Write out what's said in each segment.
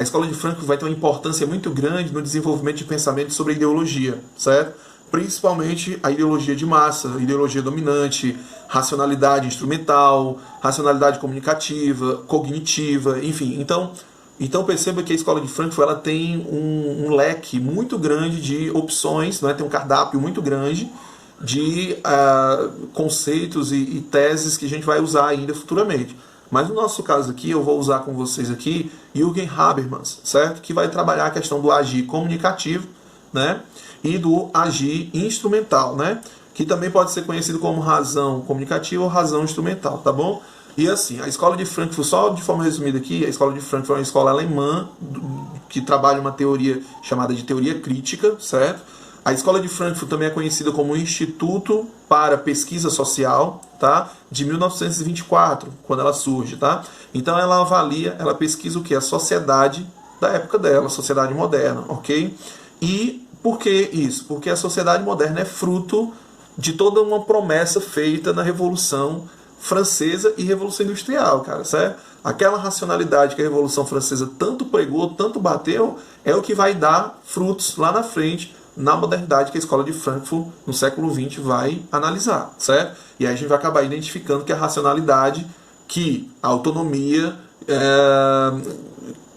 a escola de Frankfurt vai ter uma importância muito grande no desenvolvimento de pensamento sobre a ideologia, certo? Principalmente a ideologia de massa, a ideologia dominante, racionalidade instrumental, racionalidade comunicativa, cognitiva, enfim. Então perceba que a escola de Frankfurt ela tem um leque muito grande de opções, né? Tem um cardápio muito grande de conceitos e teses que a gente vai usar ainda futuramente. Mas no nosso caso aqui, eu vou usar com vocês aqui Jürgen Habermas, certo? Que vai trabalhar a questão do agir comunicativo, né? E do agir instrumental, né? Que também pode ser conhecido como razão comunicativa ou razão instrumental, tá bom? E assim, a escola de Frankfurt, só de forma resumida aqui, a escola de Frankfurt é uma escola alemã que trabalha uma teoria chamada de teoria crítica, certo? A escola de Frankfurt também é conhecida como Instituto para Pesquisa Social, tá? De 1924, quando ela surge, tá? Então ela avalia, ela pesquisa o que? A sociedade da época dela, a sociedade moderna, ok? E por que isso? Porque a sociedade moderna é fruto de toda uma promessa feita na Revolução Francesa e Revolução Industrial, cara, certo? Aquela racionalidade que a Revolução Francesa tanto pregou, tanto bateu, é o que vai dar frutos lá na frente, na modernidade que a escola de Frankfurt, no século XX, vai analisar, certo? E aí a gente vai acabar identificando que a racionalidade, que a autonomia,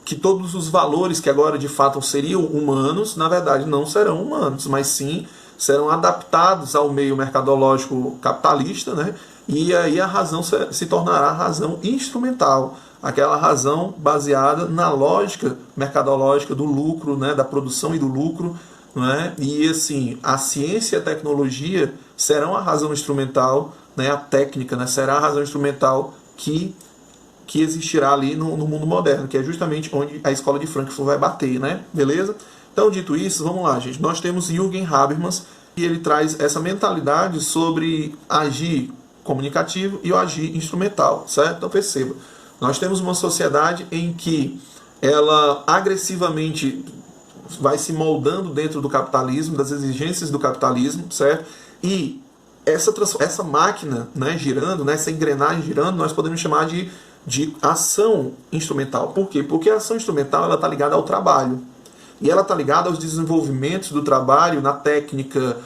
que todos os valores que agora de fato seriam humanos, na verdade não serão humanos, mas sim serão adaptados ao meio mercadológico capitalista, né? E aí a razão se tornará a razão instrumental, aquela razão baseada na lógica mercadológica do lucro, né? Da produção e do lucro, né? E assim, a ciência e a tecnologia serão a razão instrumental, né? A técnica, né? Será a razão instrumental que existirá ali no mundo moderno, que é justamente onde a escola de Frankfurt vai bater, né? Beleza? Então, dito isso, vamos lá, gente. Nós temos Jürgen Habermas, e ele traz essa mentalidade sobre agir comunicativo e o agir instrumental, certo? Então, perceba, nós temos uma sociedade em que ela agressivamente vai se moldando dentro do capitalismo, das exigências do capitalismo, certo? E essa máquina, né, girando, né, essa engrenagem girando, nós podemos chamar de ação instrumental. Por quê? Porque a ação instrumental está ligada ao trabalho. E ela está ligada aos desenvolvimentos do trabalho, na técnica,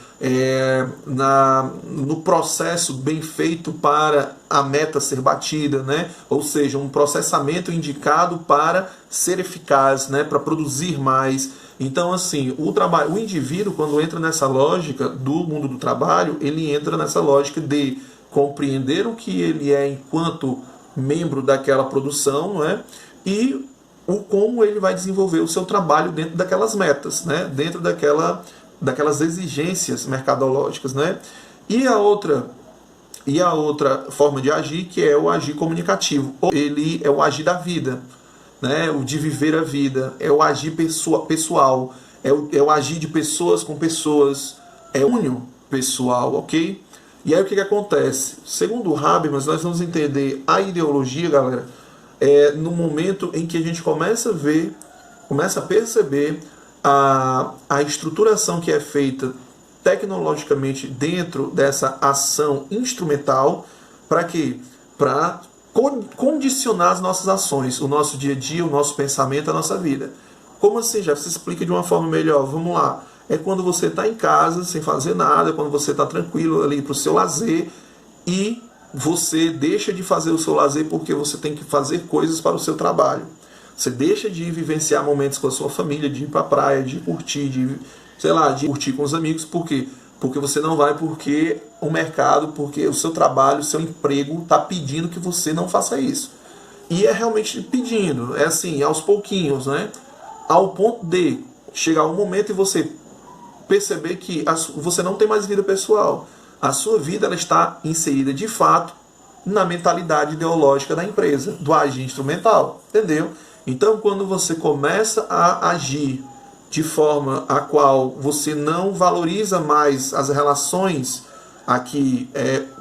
no processo bem feito para a meta ser batida, né? Ou seja, um processamento indicado para ser eficaz, né? Para produzir mais. Então, assim, o indivíduo, quando entra nessa lógica do mundo do trabalho, ele entra nessa lógica de compreender o que ele é enquanto membro daquela produção, não é? E como ele vai desenvolver o seu trabalho dentro daquelas metas, né? Dentro daquelas exigências mercadológicas, né? E a outra forma de agir, que é o agir comunicativo. Ele é o agir da vida, né? O de viver a vida, é o agir pessoal, é o agir de pessoas com pessoas, é único pessoal, ok? E aí o que acontece? Segundo o Habermas, nós vamos entender a ideologia, galera, no momento em que a gente começa a perceber a estruturação que é feita tecnologicamente dentro dessa ação instrumental. Para quê? Para condicionar as nossas ações, o nosso dia a dia, o nosso pensamento, a nossa vida. Como assim, já se explica de uma forma melhor? Vamos lá. É quando você está em casa, sem fazer nada, quando você está tranquilo ali para o seu lazer e você deixa de fazer o seu lazer porque você tem que fazer coisas para o seu trabalho. Você deixa de vivenciar momentos com a sua família, de ir para a praia, de curtir, de curtir com os amigos. Por quê? Porque você não vai porque o mercado, porque o seu trabalho, o seu emprego está pedindo que você não faça isso. E é realmente pedindo, é assim, aos pouquinhos, né? Ao ponto de chegar um momento e você perceber que você não tem mais vida pessoal. A sua vida ela está inserida de fato na mentalidade ideológica da empresa, do agir instrumental, entendeu? Então, quando você começa a agir de forma a qual você não valoriza mais as relações aqui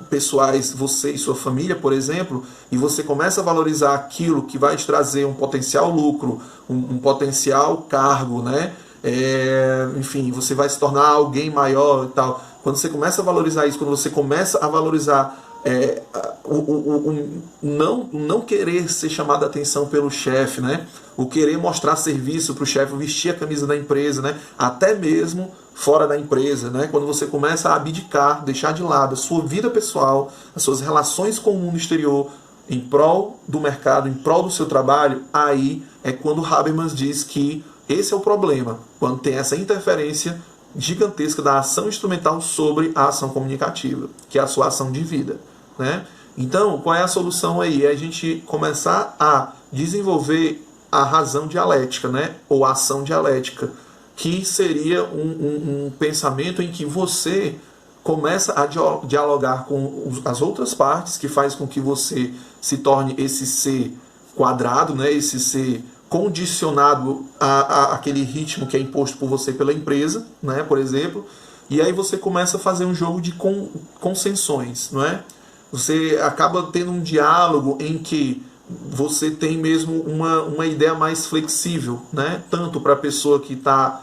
pessoais, você e sua família, por exemplo, e você começa a valorizar aquilo que vai te trazer um potencial lucro, um potencial cargo, né? Enfim, você vai se tornar alguém maior e tal. Quando você começa a valorizar isso, quando você começa a valorizar não querer ser chamado a atenção pelo chefe, né? O querer mostrar serviço para o chefe, vestir a camisa da empresa, né? Até mesmo fora da empresa, né? Quando você começa a abdicar, deixar de lado a sua vida pessoal, as suas relações com o mundo exterior, em prol do mercado, em prol do seu trabalho, aí é quando Habermas diz que esse é o problema, quando tem essa interferência gigantesca da ação instrumental sobre a ação comunicativa, que é a sua ação de vida, né? Então, qual é a solução aí? É a gente começar a desenvolver a razão dialética, né? Ou a ação dialética, que seria um pensamento em que você começa a dialogar com as outras partes, que faz com que você se torne esse ser quadrado, né? Esse ser condicionado àquele ritmo que é imposto por você pela empresa, né, por exemplo, e aí você começa a fazer um jogo de concessões, não é? Você acaba tendo um diálogo em que você tem mesmo uma ideia mais flexível, né, tanto para a pessoa que está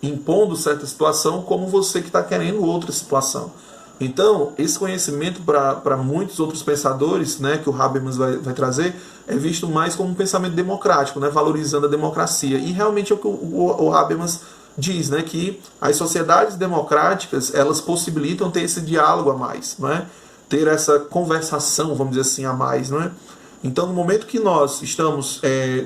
impondo certa situação, como você que está querendo outra situação. Então, esse conhecimento para muitos outros pensadores, né, que o Habermas vai trazer, é visto mais como um pensamento democrático, né, valorizando a democracia. E realmente é o que o Habermas diz, né, que as sociedades democráticas, elas possibilitam ter esse diálogo a mais, não é? Ter essa conversação, vamos dizer assim, a mais, não é? Então, no momento que nós estamos,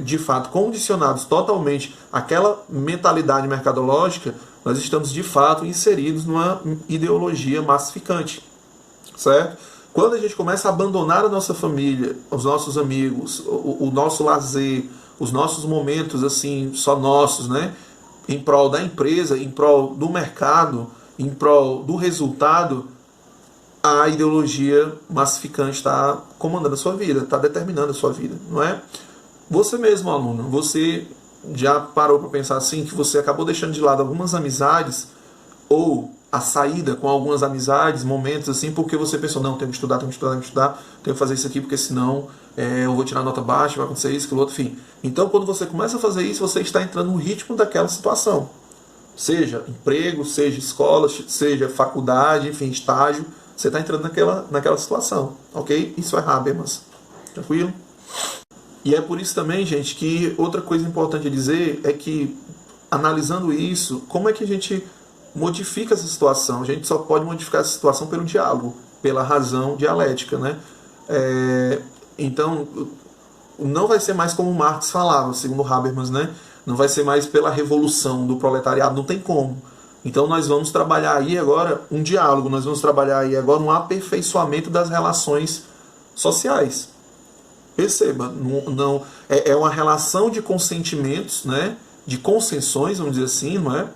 de fato, condicionados totalmente àquela mentalidade mercadológica, nós estamos, de fato, inseridos numa ideologia massificante, certo? Quando a gente começa a abandonar a nossa família, os nossos amigos, o nosso lazer, os nossos momentos, assim, só nossos, né? Em prol da empresa, em prol do mercado, em prol do resultado, a ideologia massificante está comandando a sua vida, está determinando a sua vida, não é? Você mesmo, aluno, você já parou para pensar assim, que você acabou deixando de lado algumas amizades, ou a saída com algumas amizades, momentos assim, porque você pensou, não, tenho que estudar, tenho que fazer isso aqui, porque senão eu vou tirar nota baixa, vai acontecer isso, aquilo outro, enfim. Então, quando você começa a fazer isso, você está entrando no ritmo daquela situação. Seja emprego, seja escola, seja faculdade, enfim, estágio, você está entrando naquela situação, ok? Isso é Habermas. Tranquilo? E é por isso também, gente, que outra coisa importante a dizer é que, analisando isso, como é que a gente modifica essa situação? A gente só pode modificar essa situação pelo diálogo, pela razão dialética, né? Então, não vai ser mais como Marx falava, segundo Habermas, né? Não vai ser mais pela revolução do proletariado, não tem como. Então nós vamos trabalhar aí agora um diálogo, nós vamos trabalhar aí agora um aperfeiçoamento das relações sociais. Perceba, não é uma relação de consentimentos, né? De concessões, vamos dizer assim, não é?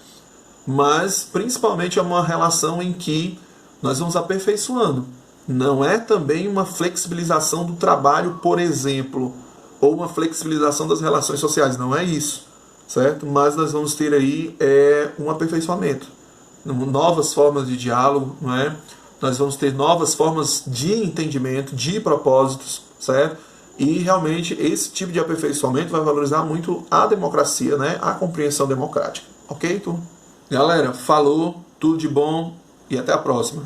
Mas principalmente é uma relação em que nós vamos aperfeiçoando. Não é também uma flexibilização do trabalho, por exemplo, ou uma flexibilização das relações sociais, não é isso. Certo? Mas nós vamos ter aí um aperfeiçoamento, novas formas de diálogo, não é? Nós vamos ter novas formas de entendimento, de propósitos, certo? E realmente esse tipo de aperfeiçoamento vai valorizar muito a democracia, né? A compreensão democrática, ok, turma? Galera, falou, tudo de bom e até a próxima.